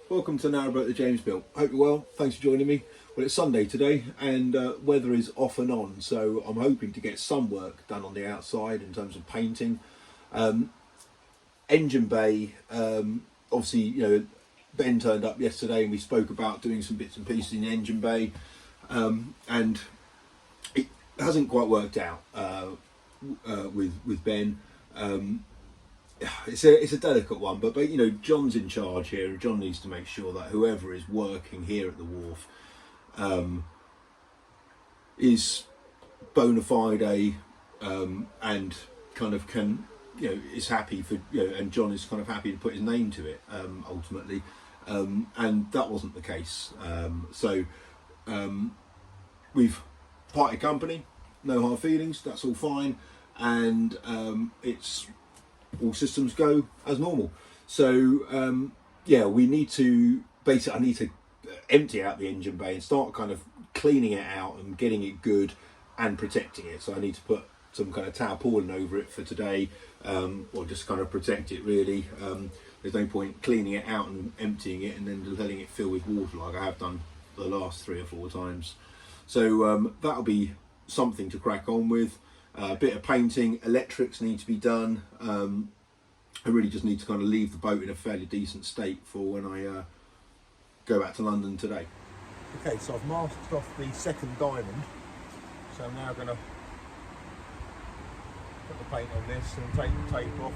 Welcome to Narrowboat the James Bill. Hope you're well. Thanks for joining me. Well, it's Sunday today and weather is off and on, so I'm hoping to get some work done on the outside in terms of painting. Engine bay, obviously, Ben turned up yesterday and we spoke about doing some bits and pieces in the engine bay, and it hasn't quite worked out with Ben. It's a delicate one, but John's in charge here, and John needs to make sure that whoever is working here at the wharf is bona fide and kind of can is happy for and John is kind of happy to put his name to it ultimately, and that wasn't the case. So we've parted company, no hard feelings, that's all fine, and it's all systems go as normal. So we need to I need to empty out the engine bay and start kind of cleaning it out and getting it good and protecting it. So I need to put some kind of tarpaulin over it for today, or just kind of protect it really. There's no point cleaning it out and emptying it and then letting it fill with water like I have done the last 3 or 4 times. So that'll be something to crack on with. A bit of painting, electrics need to be done. I really just need to kind of leave the boat in a fairly decent state for when I go back to London today. Okay, so I've masked off the second diamond, so I'm now going to put the paint on this and take the tape off.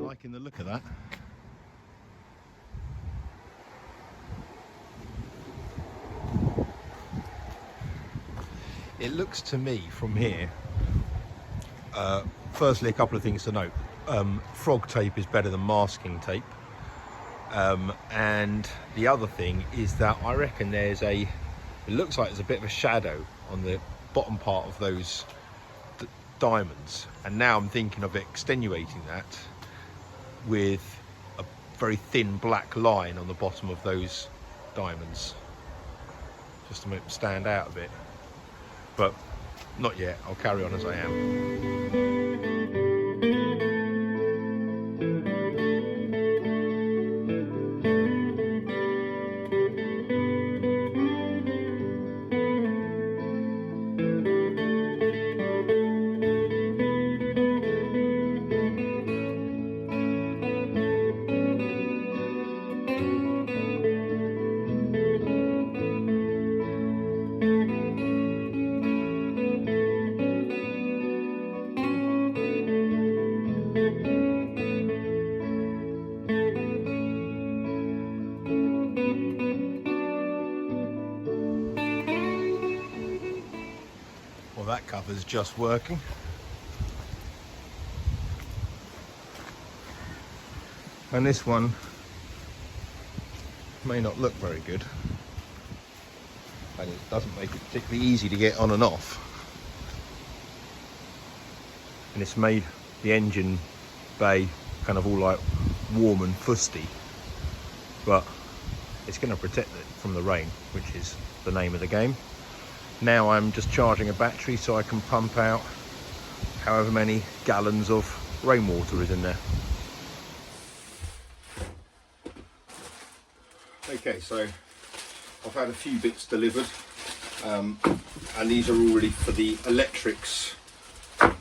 Liking the look of that. It looks to me from here, firstly a couple of things to note. Frog tape is better than masking tape, and the other thing is that I reckon it looks like there's a bit of a shadow on the bottom part of those diamonds, and now I'm thinking of extenuating that with a very thin black line on the bottom of those diamonds, just to make them stand out a bit. But not yet, I'll carry on as I am. Well, that cover's just working. And this one may not look very good, and it doesn't make it particularly easy to get on and off. And it's made the engine bay kind of all like warm and fusty, but it's going to protect it from the rain, which is the name of the game. Now I'm just charging a battery so I can pump out however many gallons of rainwater is in there. Okay, so I've had a few bits delivered. and these are all really for the electrics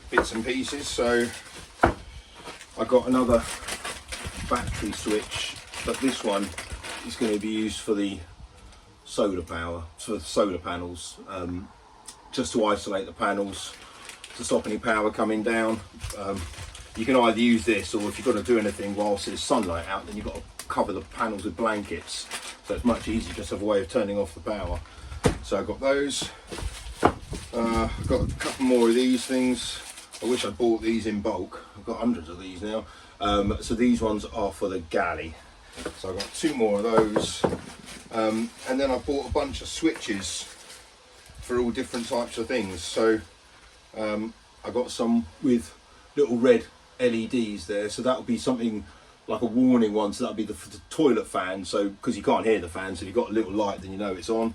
bits and pieces. So I got another battery switch, but this one is going to be used for the solar power, for the solar panels, just to isolate the panels to stop any power coming down. You can either use this, or if you've got to do anything whilst there's sunlight out, then you've got to cover the panels with blankets, so it's much easier just to have a way of turning off the power. So I've got those. I've got a couple more of these things. I wish I'd bought these in bulk. I've got hundreds of these now. So these ones are for the galley. So I've got 2 more of those. And then I bought a bunch of switches for all different types of things. So I got some with little red LEDs there. So that'll be something like a warning one. So that'll be for the toilet fan. So because you can't hear the fan, so if you've got a little light, then you know it's on.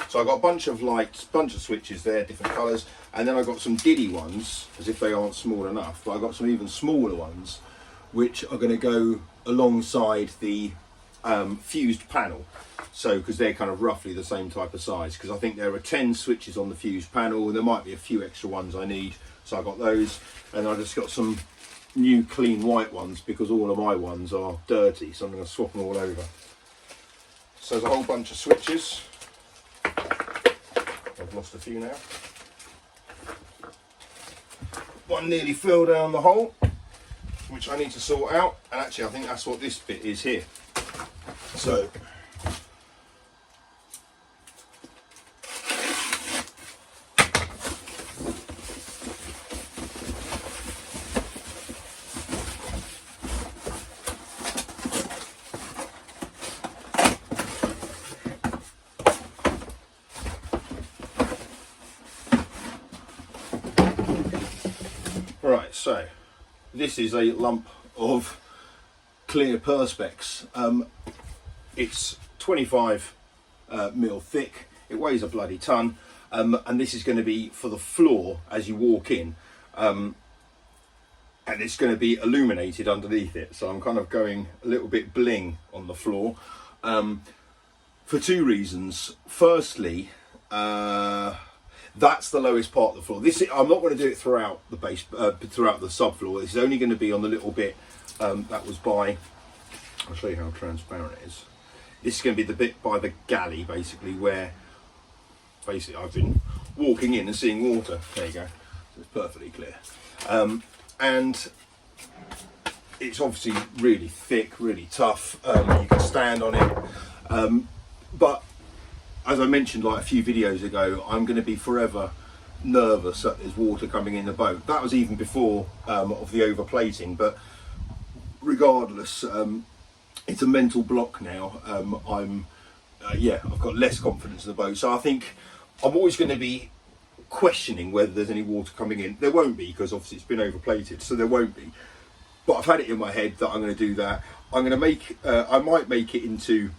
So I got a bunch of lights, bunch of switches there, different colours, and then I got some diddy ones, as if they aren't small enough, but I got some even smaller ones, which are going to go alongside the fused panel. So, because they're kind of roughly the same type of size, because I think there are 10 switches on the fused panel, and there might be a few extra ones I need, so I got those, and I just got some new clean white ones, because all of my ones are dirty, so I'm going to swap them all over. So there's a whole bunch of switches. I've lost a few now. One nearly fell down the hole, which I need to sort out, and actually I think that's what this bit is here. So right, so this is a lump of clear perspex. It's 25 mil thick, it weighs a bloody ton, and this is going to be for the floor as you walk in, and it's going to be illuminated underneath it, so I'm kind of going a little bit bling on the floor, for 2 reasons. Firstly, that's the lowest part of the floor. I'm not going to do it throughout the base, throughout the subfloor. This is only going to be on the little bit that was by, I'll show you how transparent it is. This is going to be the bit by the galley, basically, where basically I've been walking in and seeing water. There you go. So it's perfectly clear. And it's obviously really thick, really tough. You can stand on it. But as I mentioned like a few videos ago, I'm going to be forever nervous that there's water coming in the boat. That was even before of the overplating, but regardless, it's a mental block now. I've got less confidence in the boat, so I think I'm always going to be questioning whether there's any water coming in. There won't be, because obviously it's been overplated, so there won't be. But I've had it in my head that I'm going to do that. I'm going to make, I might make it into,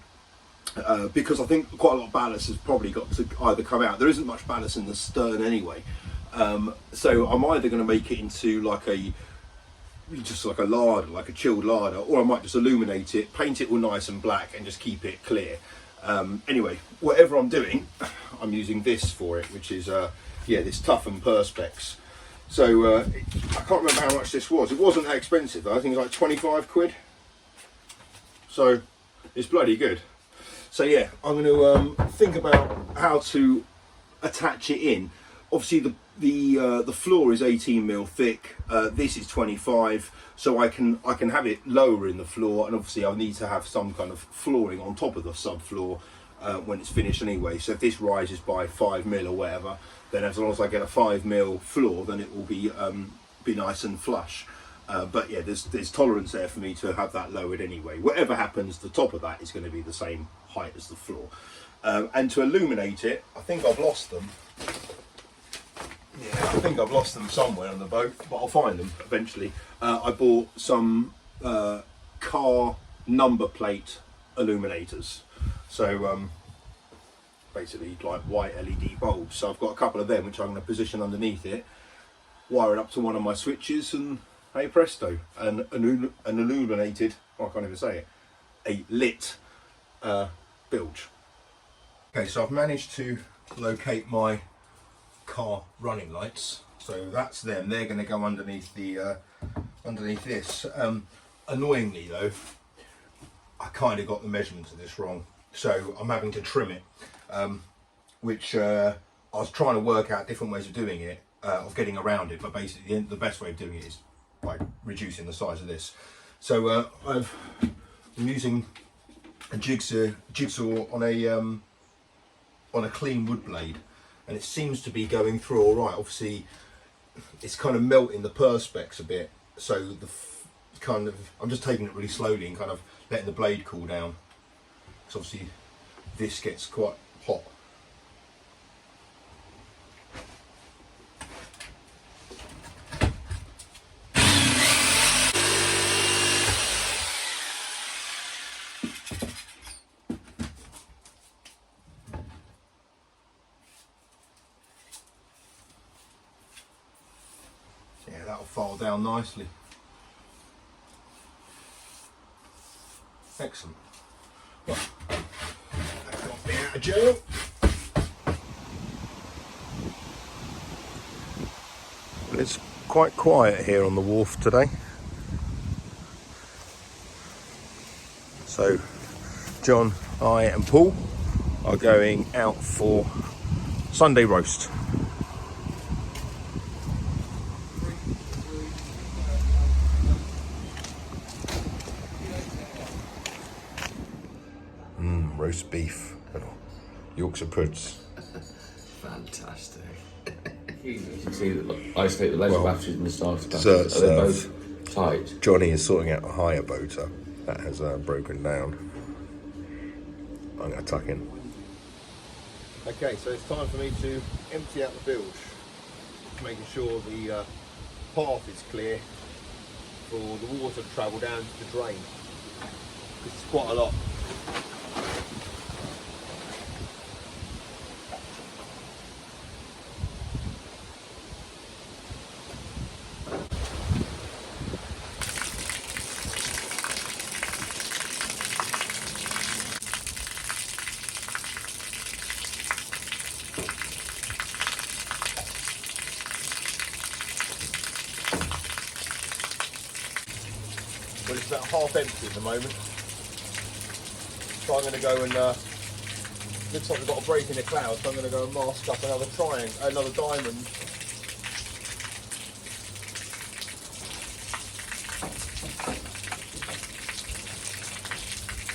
because I think quite a lot of ballast has probably got to either come out. There isn't much ballast in the stern anyway, so I'm either going to make it into like just like a larder, like a chilled larder, or I might just illuminate it, paint it all nice and black, and just keep it clear. Anyway, whatever I'm doing, I'm using this for it, which is this toughened perspex. So I can't remember how much this was. It wasn't that expensive though. I think it's like 25 quid. So it's bloody good. So yeah, I'm going to think about how to attach it in. Obviously the floor is 18 mil thick. This is 25, so I can have it lower in the floor, and obviously I'll need to have some kind of flooring on top of the subfloor when it's finished anyway. So if this rises by 5 mil or whatever, then as long as I get a 5 mil floor, then it will be nice and flush. But yeah, there's tolerance there for me to have that lowered anyway. Whatever happens, the top of that is going to be the same height as the floor. And to illuminate it, I think I've lost them. Yeah, I think I've lost them somewhere on the boat, but I'll find them eventually. I bought some car number plate illuminators. So basically like white LED bulbs. So I've got a couple of them which I'm going to position underneath it, wire it up to one of my switches, and hey presto, an illuminated, I can't even say it, a lit bilge. Okay, so I've managed to locate my car running lights. So that's them. They're going to go underneath the underneath this. Annoyingly though, I kind of got the measurements of this wrong, so I'm having to trim it, which I was trying to work out different ways of doing it, of getting around it, but basically the best way of doing it is by reducing the size of this. So I'm using a jigsaw on a clean wood blade, and it seems to be going through all right. Obviously it's kind of melting the perspex a bit, so I'm just taking it really slowly and kind of letting the blade cool down, because obviously this gets quite hot. Yeah, that'll file down nicely. Excellent. Well, that got me out of jail. It's quite quiet here on the wharf today. So John, I and Paul are going out for Sunday roast. Roast beef and Yorkshire puds. Fantastic. You can see that I used to take the leisure batteries and the starter batteries. So They're both tight. Johnny is sorting out a higher boater that has broken down. I'm going to tuck in. Okay, so it's time for me to empty out the bilge, making sure the path is clear for the water to travel down to the drain. This is quite a lot. Well, it's about half empty at the moment. So I'm going to go and, looks like we've got a break in the clouds, so I'm going to go and mask up another diamond.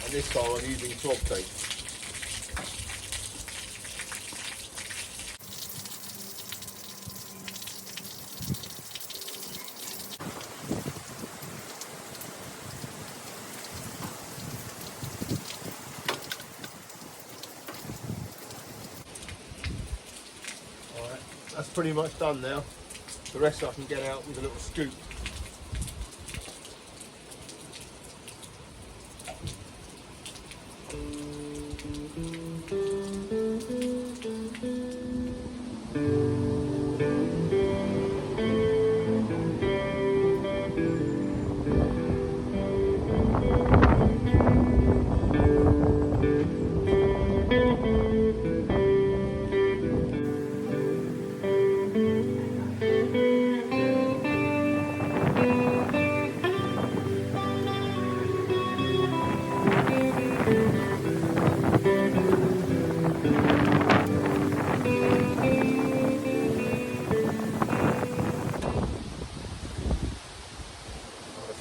And this time I'm using swab tape. That's pretty much done now. The rest I can get out with a little scoop.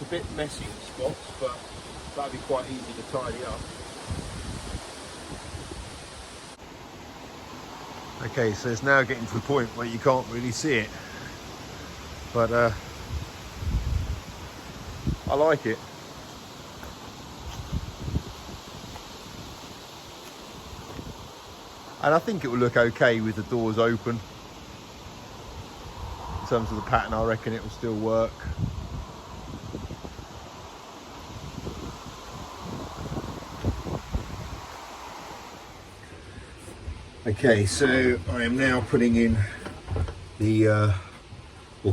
A bit messy in spots, but that'd be quite easy to tidy up. Okay, so it's now getting to the point where you can't really see it, but I like it. And I think it will look okay with the doors open. In terms of the pattern, I reckon it will still work. Okay, so I am now putting in the,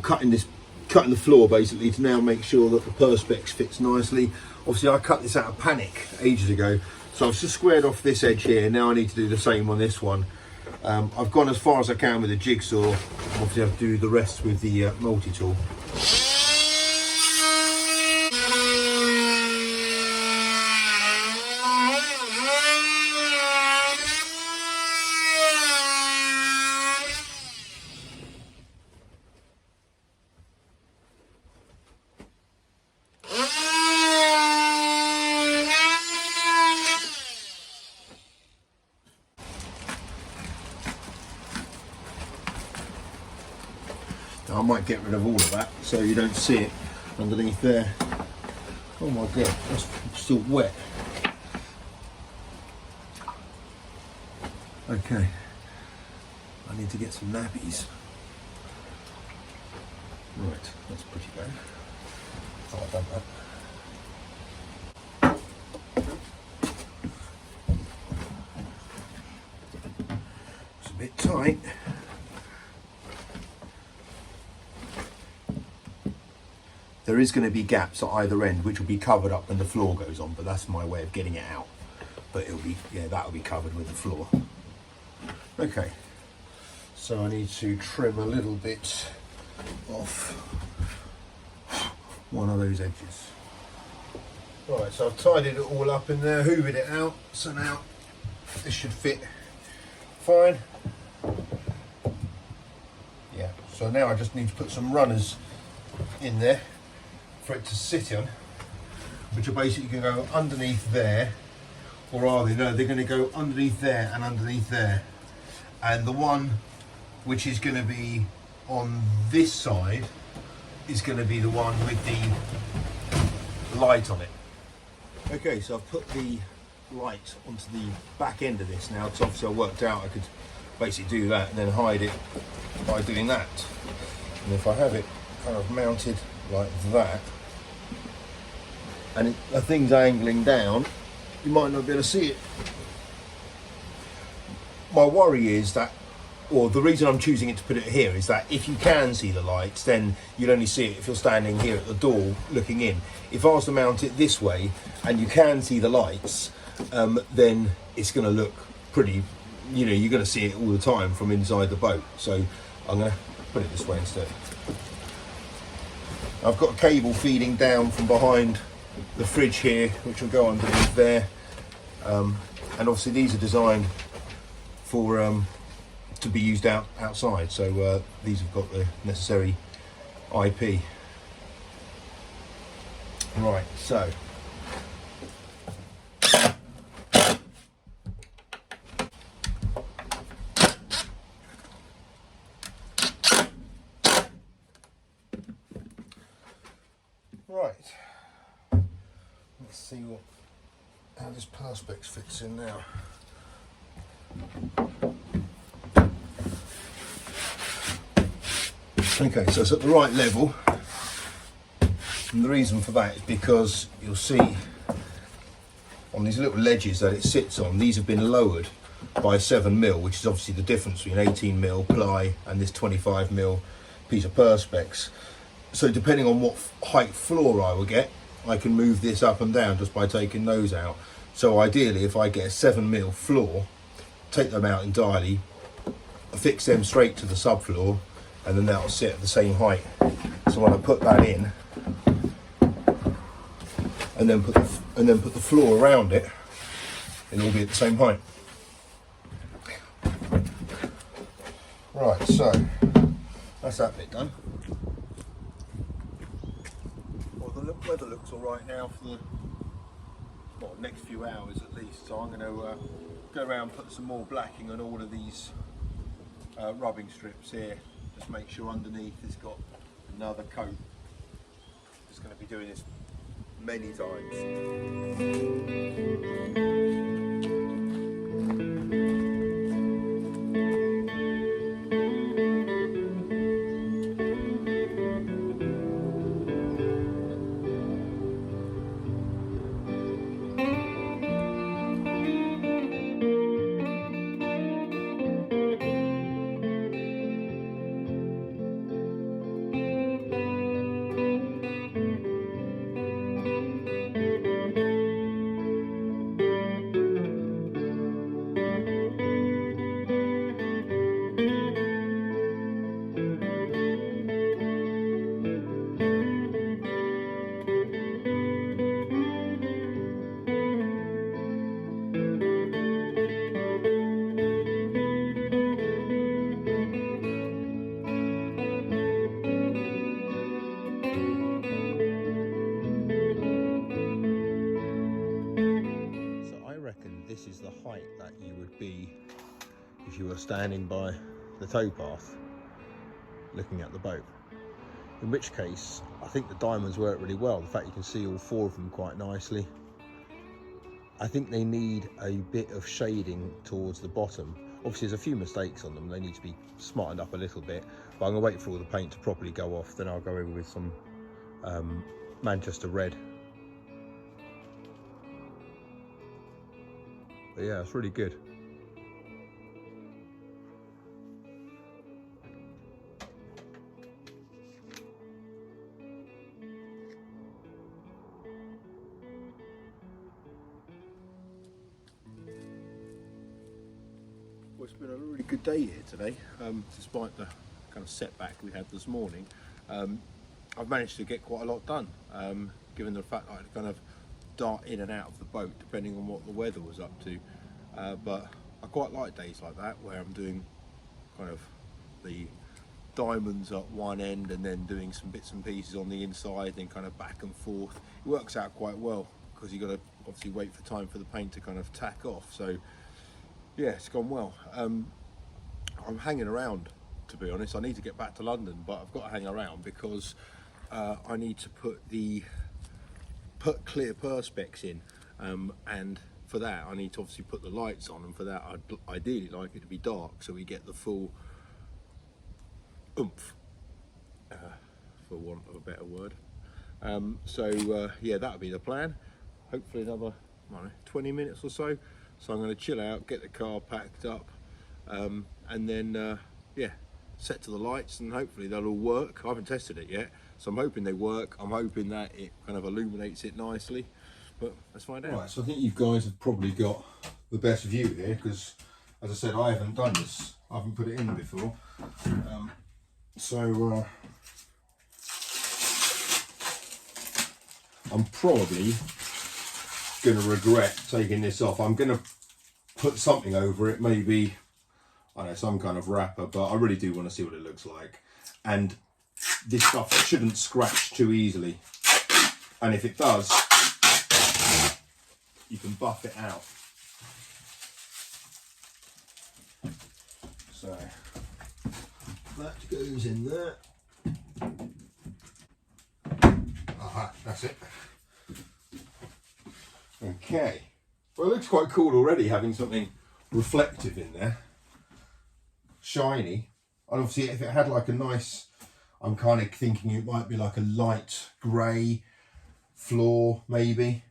cutting the floor basically to now make sure that the perspex fits nicely. Obviously I cut this out of panic ages ago, so I've just squared off this edge here. Now I need to do the same on this one. I've gone as far as I can with the jigsaw. Obviously, I have to do the rest with the multi-tool. I might get rid of all of that so you don't see it underneath there. Oh my god, that's still wet. Okay, I need to get some nappies. Right, that's pretty bad. Oh, I've done that. It's a bit tight. There is going to be gaps at either end which will be covered up when the floor goes on, but that's my way of getting it out. But it'll be, yeah, that'll be covered with the floor. Okay, so I need to trim a little bit off one of those edges. Right, so I've tidied it all up in there, hoovered it out, so now this should fit fine. Yeah, so now I just need to put some runners in there for it to sit on, which are basically going to go underneath there, or are they? No, they're going to go underneath there and underneath there. And the one which is going to be on this side is going to be the one with the light on it. Okay, so I've put the light onto the back end of this now, because obviously I worked out I could basically do that and then hide it by doing that. And if I have it kind of mounted like that, and the thing's angling down, you might not be able to see it. My worry is that, or the reason I'm choosing it to put it here is that if you can see the lights, then you'll only see it if you're standing here at the door looking in. If I was to mount it this way and you can see the lights, then it's going to look pretty, you know, you're going to see it all the time from inside the boat. So I'm going to put it this way instead. I've got a cable feeding down from behind the fridge here, which will go underneath there, and obviously these are designed for to be used outside, so these have got the necessary IP. Right, so right, let's see how this perspex fits in now. Okay, so it's at the right level, and the reason for that is because you'll see on these little ledges that it sits on, these have been lowered by 7mm, which is obviously the difference between 18mm ply and this 25mm piece of perspex. So depending on what height floor I will get, I can move this up and down just by taking those out. So ideally, if I get a 7mm floor, take them out entirely, affix them straight to the subfloor, and then that'll sit at the same height. So when I put that in, and then put the floor around it, it'll all be at the same height. Right, so that's that bit done. Well, the weather looks all right now for the next few hours at least. So I'm going to go around and put some more blacking on all of these rubbing strips here. Just make sure underneath it's got another coat. Just going to be doing this many times. if you were standing by the towpath looking at the boat. In which case, I think the diamonds work really well. The fact you can see all 4 of them quite nicely. I think they need a bit of shading towards the bottom. Obviously there's a few mistakes on them, they need to be smartened up a little bit, but I'm gonna wait for all the paint to properly go off, then I'll go in with some Manchester red. But yeah, it's really good. Well, it's been a really good day here today, despite the kind of setback we had this morning. I've managed to get quite a lot done, given the fact that I had to kind of dart in and out of the boat depending on what the weather was up to. But I quite like days like that where I'm doing kind of the diamonds at one end and then doing some bits and pieces on the inside, then kind of back and forth. It works out quite well because you've got to obviously wait for time for the paint to kind of tack off. So yeah, it's gone well. I'm hanging around, to be honest. I need to get back to London, but I've got to hang around because I need to put clear perspex in, and for that I need to obviously put the lights on, and for that I'd ideally like it to be dark so we get the full oomph, for want of a better word. Yeah, that would be the plan. Hopefully another, I don't know, 20 minutes or so. So I'm going to chill out, get the car packed up, and then yeah, set to the lights, and hopefully they'll all work. I haven't tested it yet, so I'm hoping they work. I'm hoping that it kind of illuminates it nicely, but let's find out. Right, so I think you guys have probably got the best view here because, as I said, I haven't done this. I haven't put it in before. I'm probably going to regret taking this off. I'm going to put something over it, maybe, I don't know, some kind of wrapper, but I really do want to see what it looks like. And this stuff shouldn't scratch too easily, and if it does, you can buff it out. So that goes in there. Aha, that's it. Okay, well, it looks quite cool already, having something reflective in there, shiny. And obviously if it had like a nice, I'm kind of thinking it might be like a light grey floor maybe.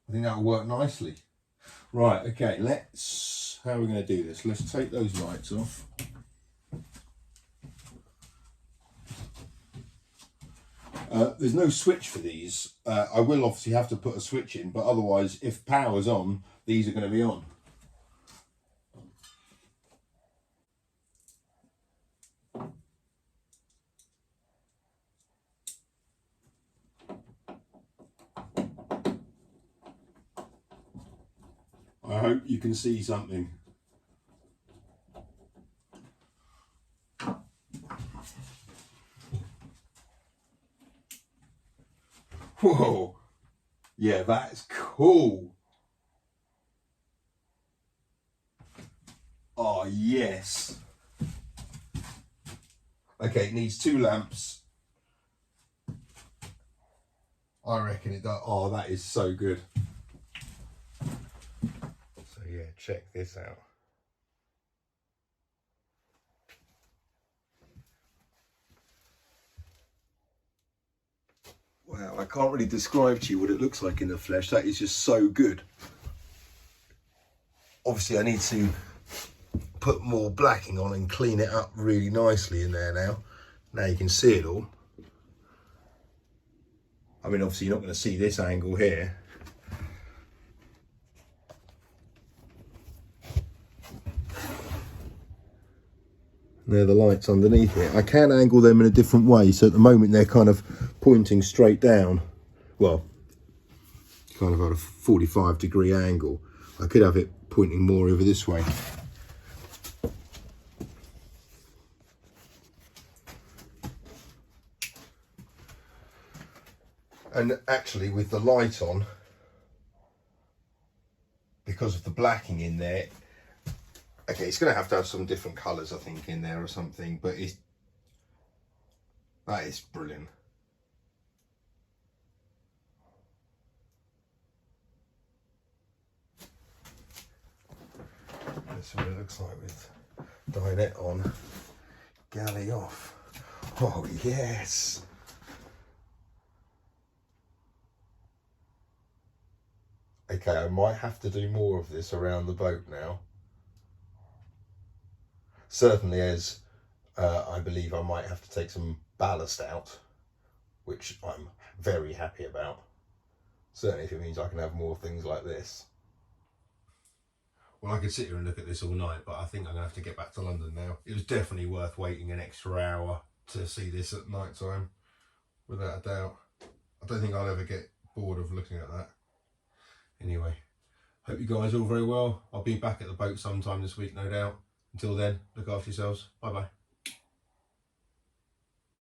I think that would work nicely. Right, okay, how are we going to do this? Let's take those lights off. There's no switch for these. I will obviously have to put a switch in, but otherwise, if power's on, these are going to be on. I hope you can see something. Whoa, yeah, that's cool. Oh, yes. Okay, it needs 2 lamps. I reckon it does. Oh, that is so good. So yeah, check this out. Wow, I can't really describe to you what it looks like in the flesh. That is just so good. Obviously I need to put more blacking on and clean it up really nicely in there now. Now you can see it all. I mean, obviously you're not going to see this angle here. They're the lights underneath it. I can angle them in a different way, so at the moment they're kind of pointing straight down. Well, kind of at a 45-degree angle. I could have it pointing more over this way. And actually with the light on, because of the blacking in there, Okay, it's going to have some different colours, I think, in there or something, but that is brilliant. That's what it looks like with dinette on, galley off. Oh yes! Okay, I might have to do more of this around the boat now. Certainly, as I believe I might have to take some ballast out, which I'm very happy about. Certainly if it means I can have more things like this. Well, I could sit here and look at this all night, but I think I'm going to have to get back to London now. It was definitely worth waiting an extra hour to see this at night time, without a doubt. I don't think I'll ever get bored of looking at that. Anyway, hope you guys are all very well. I'll be back at the boat sometime this week, no doubt. Until then, look after yourselves. Bye bye.